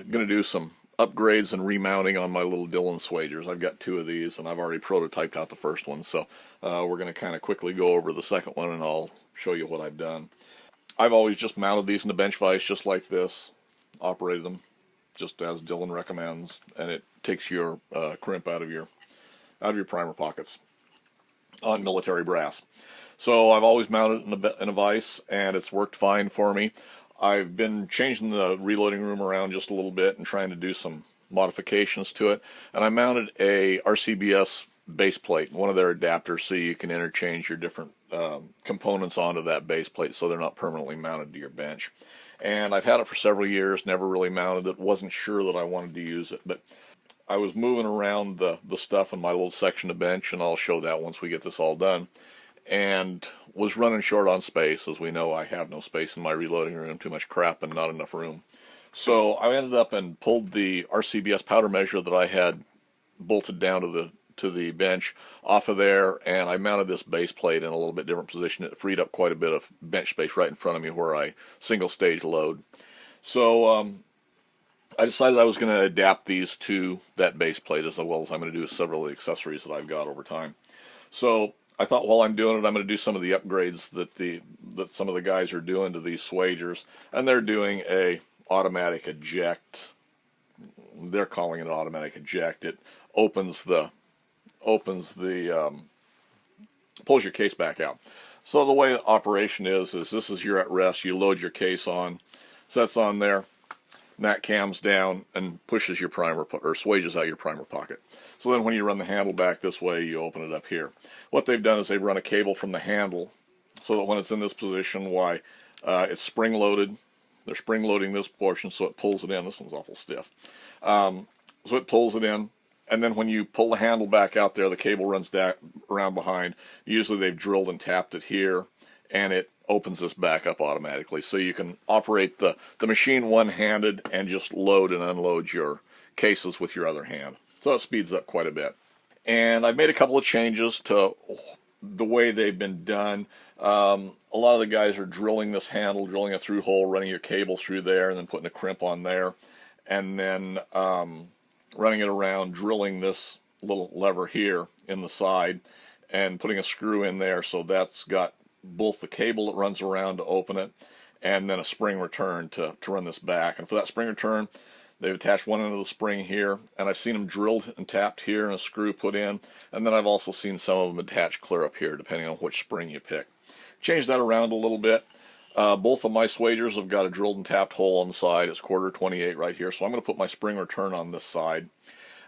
going to do some upgrades and remounting on my little Dillon Swagers. I've got two of these, and I've already prototyped out the first one, so we're going to kind of quickly go over the second one, and I'll show you what I've done. I've always just mounted these in the bench vise just like this, operated them just as Dillon recommends, and it takes your crimp out of your primer pockets on military brass. So I've always mounted it in a vise, and it's worked fine for me. I've been changing the reloading room around just a little bit and trying to do some modifications to it. And I mounted a RCBS base plate, one of their adapters, so you can interchange your different components onto that base plate so they're not permanently mounted to your bench. And I've had it for several years, never really mounted it, wasn't sure that I wanted to use it, but I was moving around the stuff in my little section of bench, and I'll show that once we get this all done, and was running short on space. As we know, I have no space in my reloading room, too much crap and not enough room. So I ended up and pulled the RCBS powder measure that I had bolted down to the bench off of there, and I mounted this base plate in a little bit different position. It freed up quite a bit of bench space right in front of me where I single stage load. So I decided I was going to adapt these to that base plate, as well as I'm going to do several of the accessories that I've got over time. So I thought while I'm doing it, I'm going to do some of the upgrades that some of the guys are doing to these Swagers, and they're doing a automatic eject. They're calling it an automatic eject. It pulls your case back out. So the way the operation is this is you're at rest. You load your case on, sets on there, and that cams down and pushes your primer or swages out your primer pocket. So then when you run the handle back this way, you open it up here. What they've done is they've run a cable from the handle so that when it's in this position, it's spring loaded. They're spring loading this portion so it pulls it in. This one's awful stiff. So it pulls it in, and then when you pull the handle back out there, the cable runs around behind. Usually they've drilled and tapped it here, and it opens this back up automatically. So you can operate the machine one-handed and just load and unload your cases with your other hand. So it speeds up quite a bit. And I've made a couple of changes to the way they've been done. A lot of the guys are drilling this handle, drilling a through hole, running your cable through there, and then putting a crimp on there, and then running it around, drilling this little lever here in the side, and putting a screw in there. So that's got both the cable that runs around to open it, and then a spring return to run this back. And for that spring return, they've attached one end of the spring here, and I've seen them drilled and tapped here and a screw put in, and then I've also seen some of them attached clear up here, depending on which spring you pick. Change that around a little bit. Both of my Swagers have got a drilled and tapped hole on the side. It's quarter 28 right here, so I'm going to put my spring return on this side.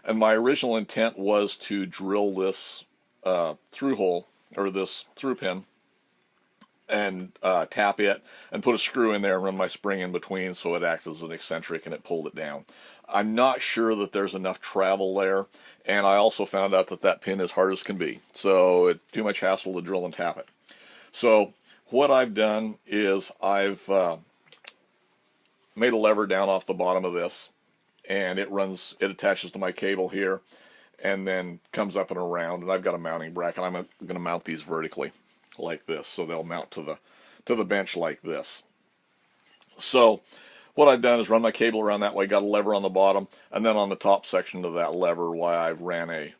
And my original intent was to drill this through hole, or this through pin, and tap it and put a screw in there and run my spring in between so it acts as an eccentric and it pulled it down. I'm not sure that there's enough travel there, and I also found out that pin is hard as can be, so it's too much hassle to drill and tap it. So what I've done is I've made a lever down off the bottom of this, and it attaches to my cable here and then comes up and around, and I've got a mounting bracket. I'm going to mount these vertically like this, so they'll mount to the bench like this. So what I've done is run my cable around that way, got a lever on the bottom, and then on the top section of that lever, I've ran a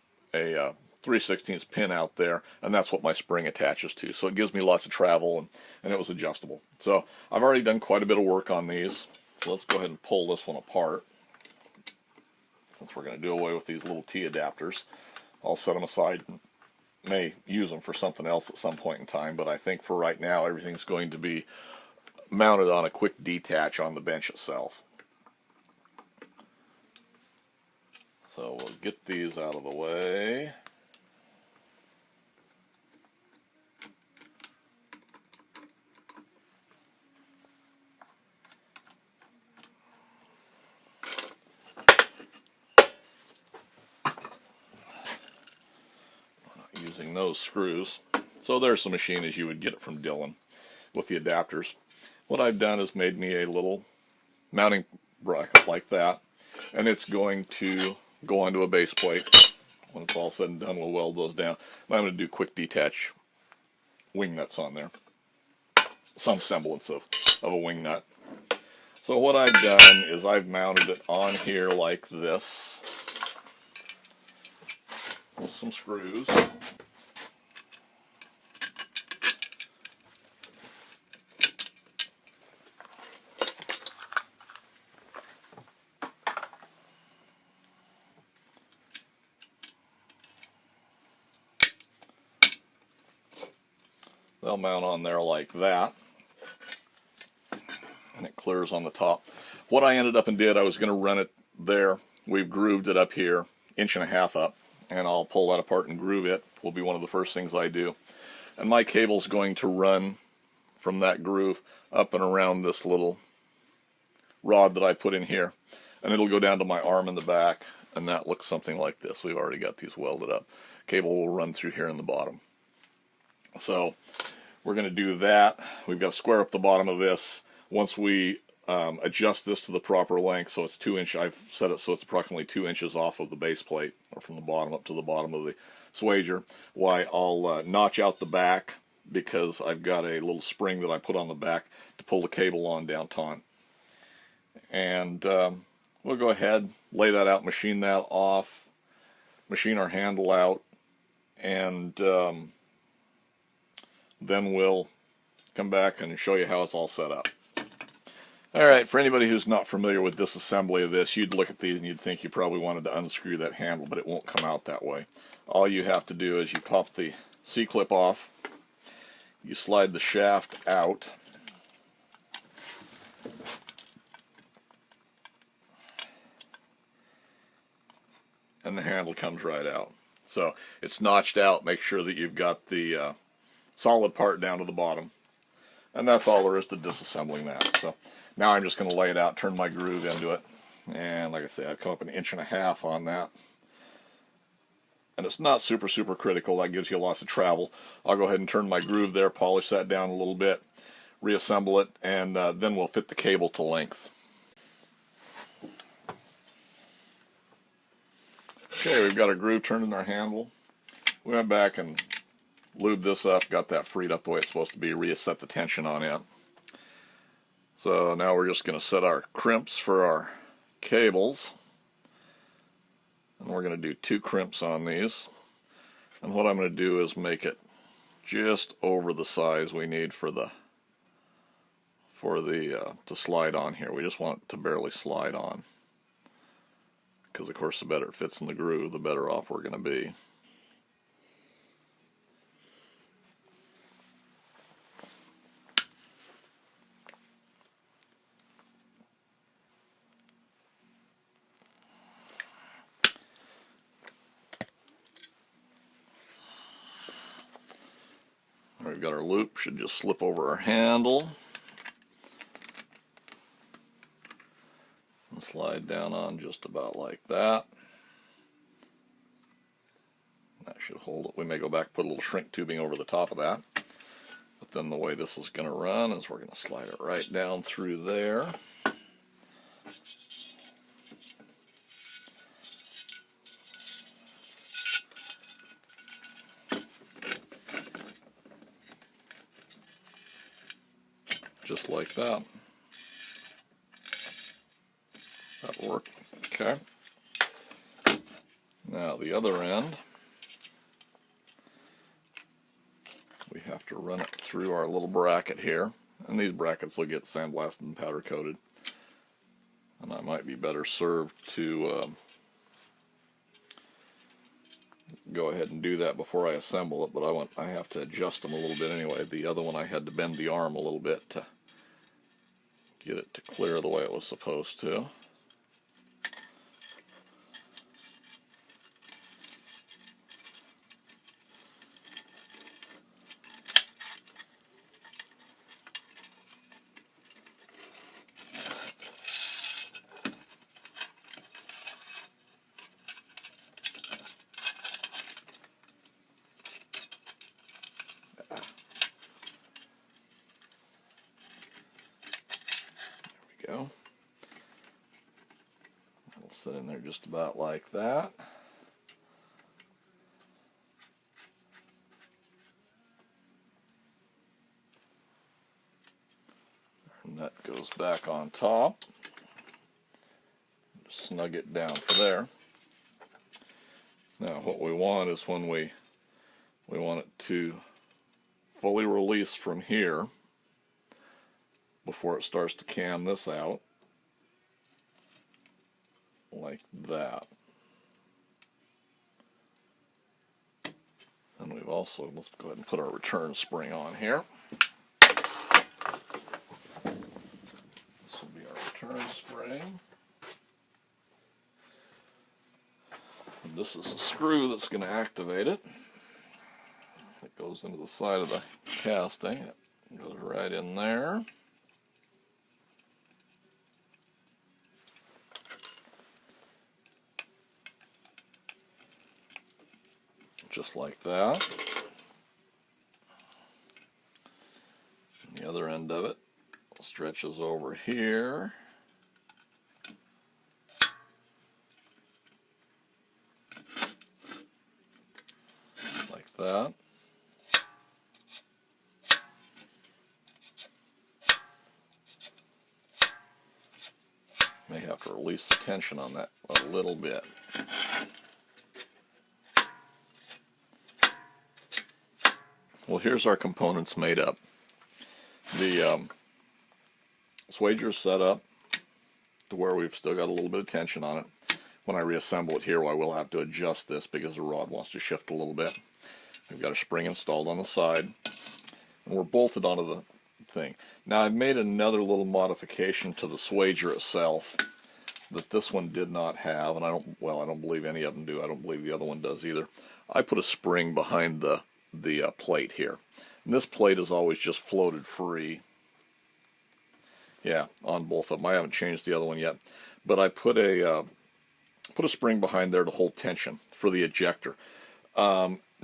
3/16 pin out there, and that's what my spring attaches to. So it gives me lots of travel, and it was adjustable. So I've already done quite a bit of work on these. So let's go ahead and pull this one apart. Since we're going to do away with these little T adapters, I'll set them aside and may use them for something else at some point in time, but I think for right now everything's going to be mounted on a quick detach on the bench itself. So we'll get these out of the way. Using those screws. So there's the machine as you would get it from Dillon with the adapters. What I've done is made me a little mounting bracket like that, and it's going to go onto a base plate. When it's all said and done, we'll weld those down. And I'm going to do quick detach wing nuts on there. Some semblance of a wing nut. So what I've done is I've mounted it on here like this with some screws. They'll mount on there like that, and it clears on the top. What I ended up and did, I was going to run it there. We've grooved it up here, 1.5 inches up, and I'll pull that apart and groove it. Will be one of the first things I do. And my cable's going to run from that groove up and around this little rod that I put in here, and it'll go down to my arm in the back, and that looks something like this. We've already got these welded up. Cable will run through here in the bottom. So we're going to do that. We've got to square up the bottom of this. Once we adjust this to the proper length, so it's 2 inch, I've set it so it's approximately 2 inches off of the base plate, or from the bottom up to the bottom of the swager. Why, I'll notch out the back, because I've got a little spring that I put on the back to pull the cable on down taut. And we'll go ahead, lay that out, machine that off, machine our handle out, and then we'll come back and show you how it's all set up. Alright, for anybody who's not familiar with disassembly of this, you'd look at these and you'd think you probably wanted to unscrew that handle, but it won't come out that way. All you have to do is you pop the C-clip off, you slide the shaft out, and the handle comes right out. So it's notched out. Make sure that you've got the solid part down to the bottom, and that's all there is to disassembling that. So now I'm just going to lay it out, turn my groove into it, and like I say, I've come up 1.5 inches on that, and it's not super critical. That gives you lots of travel. I'll go ahead and turn my groove there, polish that down a little bit, reassemble it, and then we'll fit the cable to length. Okay, we've got our groove turned in our handle. We went back and lubed this up, got that freed up the way it's supposed to be, reset the tension on it. So now we're just going to set our crimps for our cables. And we're going to do 2 crimps on these. And what I'm going to do is make it just over the size we need for the to slide on here. We just want it to barely slide on, because of course the better it fits in the groove, the better off we're going to be. We've got our loop, should just slip over our handle and slide down on just about like that. That should hold it. We may go back, put a little shrink tubing over the top of that. But then the way this is going to run is we're going to slide it right down through there. Just like that. That'll work. Okay. Now the other end, we have to run it through our little bracket here. And these brackets will get sandblasted and powder coated. And I might be better served to go ahead and do that before I assemble it, but I have to adjust them a little bit anyway. The other one I had to bend the arm a little bit to get it to clear the way it was supposed to. Go. It'll sit in there just about like that. And that goes back on top. Snug it down for there. Now what we want is when we want it to fully release from here before it starts to cam this out, like that. And we've also, let's go ahead and put our return spring on here. This will be our return spring. And this is the screw that's going to activate it. It goes into the side of the casting. It goes right in there. Just like that. And the other end of it stretches over here. Like that. May have to release the tension on that a little bit. Well, here's our components made up. The swager is set up to where we've still got a little bit of tension on it. When I reassemble it here, I will have to adjust this because the rod wants to shift a little bit. We've got a spring installed on the side, and we're bolted onto the thing. Now, I've made another little modification to the swager itself that this one did not have, and I don't believe any of them do. I don't believe the other one does either. I put a spring behind the plate here. And this plate is always just floated free. Yeah, on both of them. I haven't changed the other one yet. But I put a spring behind there to hold tension for the ejector.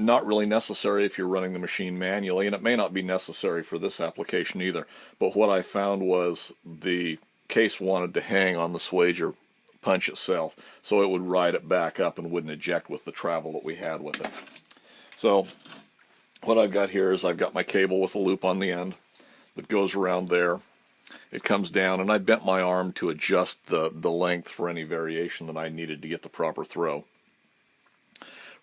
Not really necessary if you're running the machine manually, and it may not be necessary for this application either. But what I found was the case wanted to hang on the swager punch itself, so it would ride it back up and wouldn't eject with the travel that we had with it. So what I've got here is I've got my cable with a loop on the end that goes around there. It comes down, and I bent my arm to adjust the length for any variation that I needed to get the proper throw.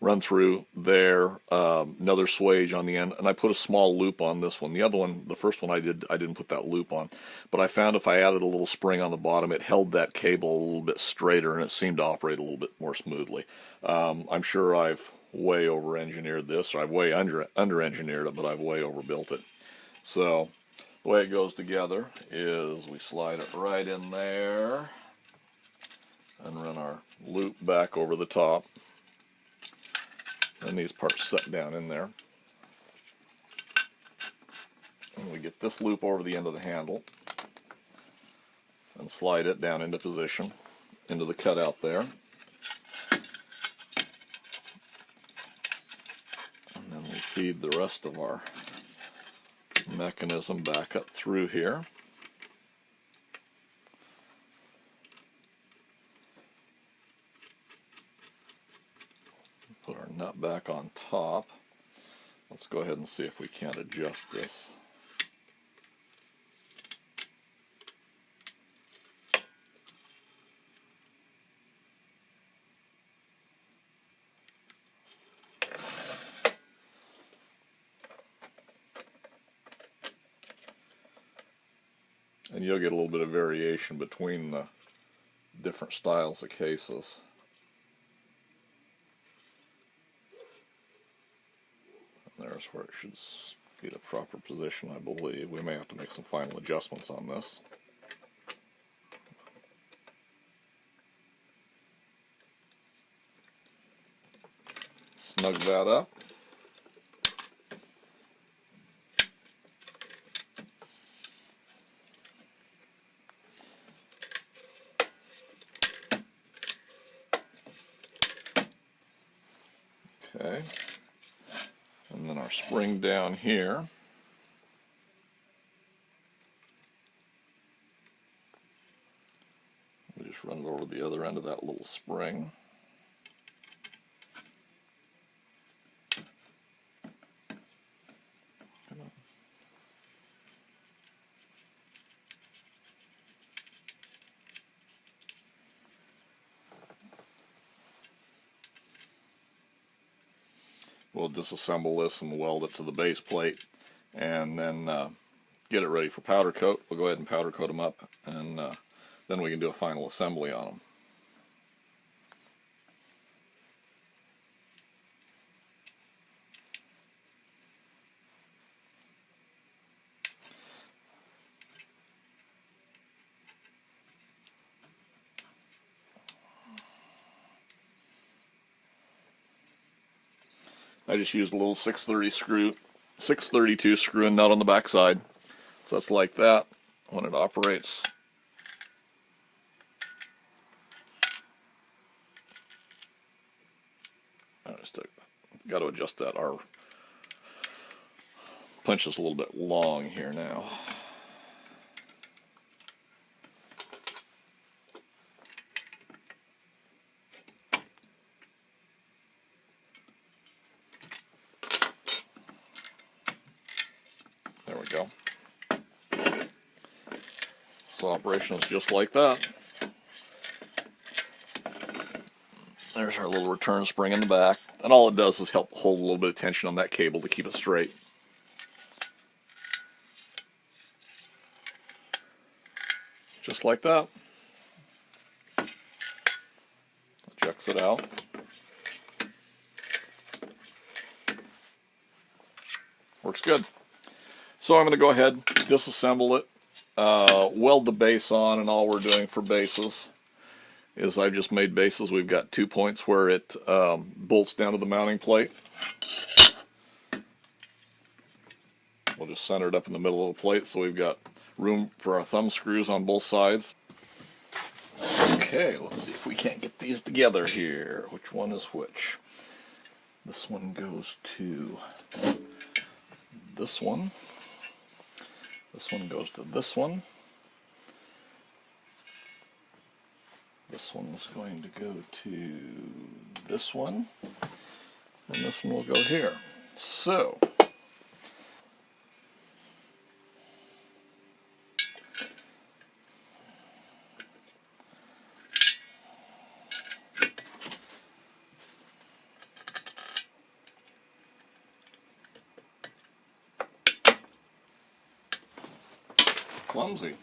Run through there, another swage on the end, and I put a small loop on this one. The other one, the first one I didn't put that loop on, but I found if I added a little spring on the bottom, it held that cable a little bit straighter, and it seemed to operate a little bit more smoothly. I'm sure I've way over-engineered this, or I've way under-engineered it, but I've way overbuilt it. So the way it goes together is we slide it right in there and run our loop back over the top. And these parts set down in there. And we get this loop over the end of the handle and slide it down into position, into the cutout there. And then we feed the rest of our mechanism back up through here. Put our nut back on top. Let's go ahead and see if we can't adjust this. And you'll get a little bit of variation between the different styles of cases. And there's where it should be the proper position, I believe. We may have to make some final adjustments on this. Snug that up. Okay, and then our spring down here. We just run it over the other end of that little spring. we'll disassemble this and weld it to the base plate, and then get it ready for powder coat. We'll go ahead and powder coat them up, and then we can do a final assembly on them. I just used a little 632 screw and nut on the back side. So that's like that when it operates. I just got to adjust that. Our punch is a little bit long here now. There we go. So operation is just like that. There's our little return spring in the back. And all it does is help hold a little bit of tension on that cable to keep it straight. Just like that. Ejects it out. Works good. So I'm going to go ahead, disassemble it, weld the base on, and all we're doing for bases is I've just made bases. We've got 2 points where it bolts down to the mounting plate. We'll just center it up in the middle of the plate so we've got room for our thumb screws on both sides. Okay, let's see if we can't get these together here. Which one is which? This one goes to this one. This one goes to this one. This one's going to go to this one. And this one will go here. So, clumsy.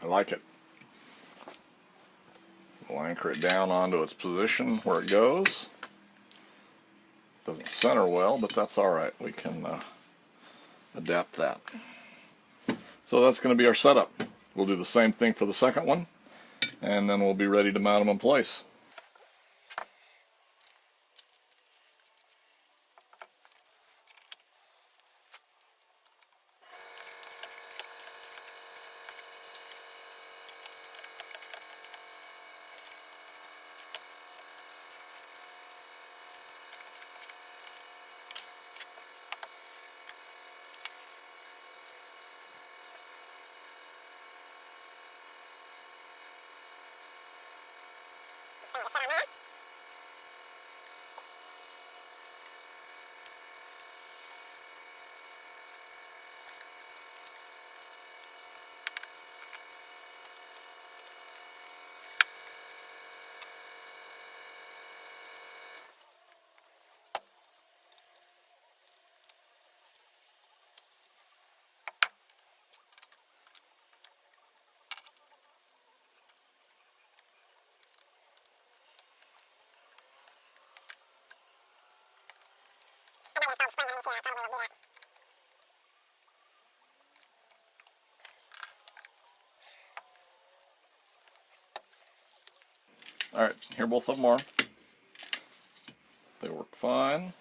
I like it. We'll anchor it down onto its position where it goes. Doesn't center well, but that's alright. We can adapt that. So that's going to be our setup. We'll do the same thing for the second one, and then we'll be ready to mount them in place. Alright, here both of them are. They work fine.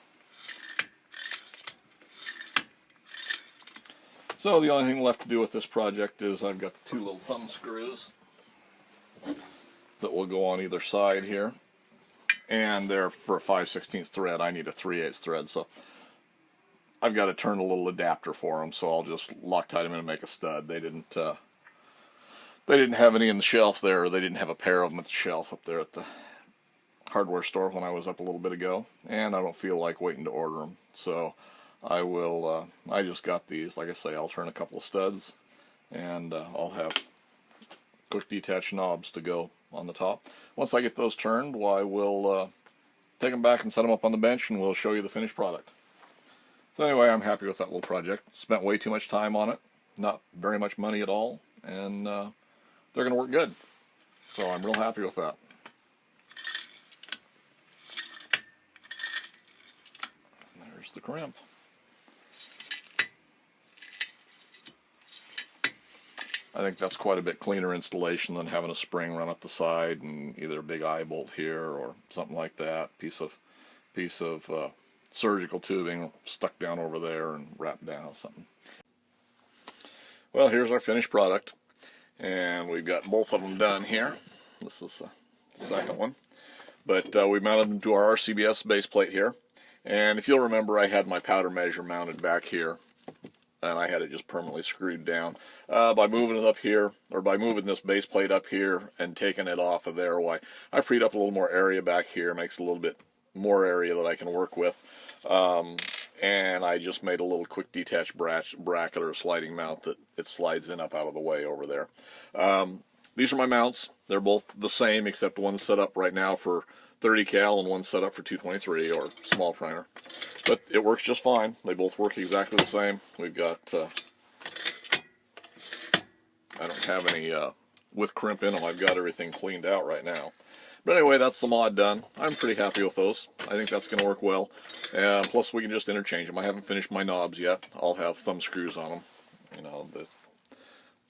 So the only thing left to do with this project is I've got the two little thumb screws that will go on either side here. And they're for a 5/16 thread. I need a 3/8 thread, so I've got to turn a little adapter for them, so I'll just Loctite them in and make a stud. They didn't have any in the shelf there, or they didn't have a pair of them at the shelf up there at the hardware store when I was up a little bit ago, and I don't feel like waiting to order them. So I will, I just got these. Like I say, I'll turn a couple of studs, and I'll have quick detach knobs to go on the top. Once I get those turned, well, I will take them back and set them up on the bench, and we'll show you the finished product. So anyway, I'm happy with that little project. Spent way too much time on it, not very much money at all, and they're going to work good. So I'm real happy with that. There's the crimp. I think that's quite a bit cleaner installation than having a spring run up the side and either a big eye bolt here or something like that. Piece of surgical tubing stuck down over there and wrapped down or something. Well, here's our finished product, and we've got both of them done here. This is the second one, but we mounted them to our RCBS base plate here, and if you'll remember, I had my powder measure mounted back here, and I had it just permanently screwed down. By moving it up here, or by moving this base plate up here and taking it off of there, why, I freed up a little more area back here, makes a little bit more area that I can work with. And I just made a little quick detach bracket or a sliding mount that it slides in up out of the way over there. These are my mounts. They're both the same, except one's set up right now for 30 cal and one's set up for 223 or small primer. But it works just fine. They both work exactly the same. We've got, I don't have any with crimp in them. I've got everything cleaned out right now. But anyway, that's the mod done. I'm pretty happy with those. I think that's going to work well. Plus, we can just interchange them. I haven't finished my knobs yet. I'll have thumb screws on them. You know,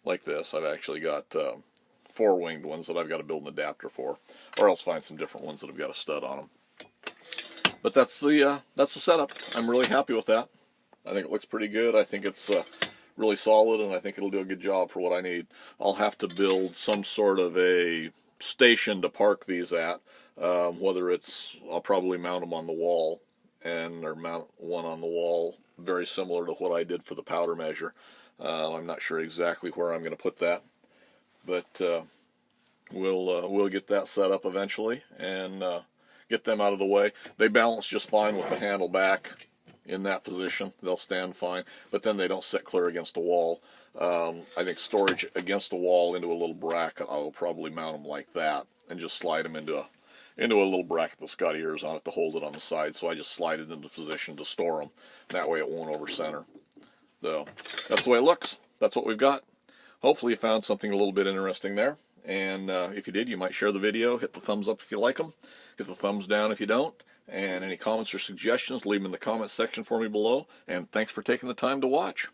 like this. I've actually got 4-winged ones that I've got to build an adapter for, or else find some different ones that have got a stud on them. But that's the setup. I'm really happy with that. I think it looks pretty good. I think it's really solid, and I think it'll do a good job for what I need. I'll have to build some sort of a station to park these at, whether it's, I'll probably mount them on the wall, or mount one on the wall very similar to what I did for the powder measure. I'm not sure exactly where I'm going to put that, but we'll get that set up eventually and get them out of the way. They balance just fine with the handle back in that position. They'll stand fine, but then they don't sit clear against the wall. I think storage against the wall into a little bracket, I'll probably mount them like that and just slide them into a little bracket that's got ears on it to hold it on the side. So I just slide it into position to store them. That way it won't over center. So that's the way it looks. That's what we've got. Hopefully you found something a little bit interesting there. And if you did, you might share the video, hit the thumbs up if you like them, hit the thumbs down if you don't, and any comments or suggestions, leave them in the comments section for me below. And thanks for taking the time to watch.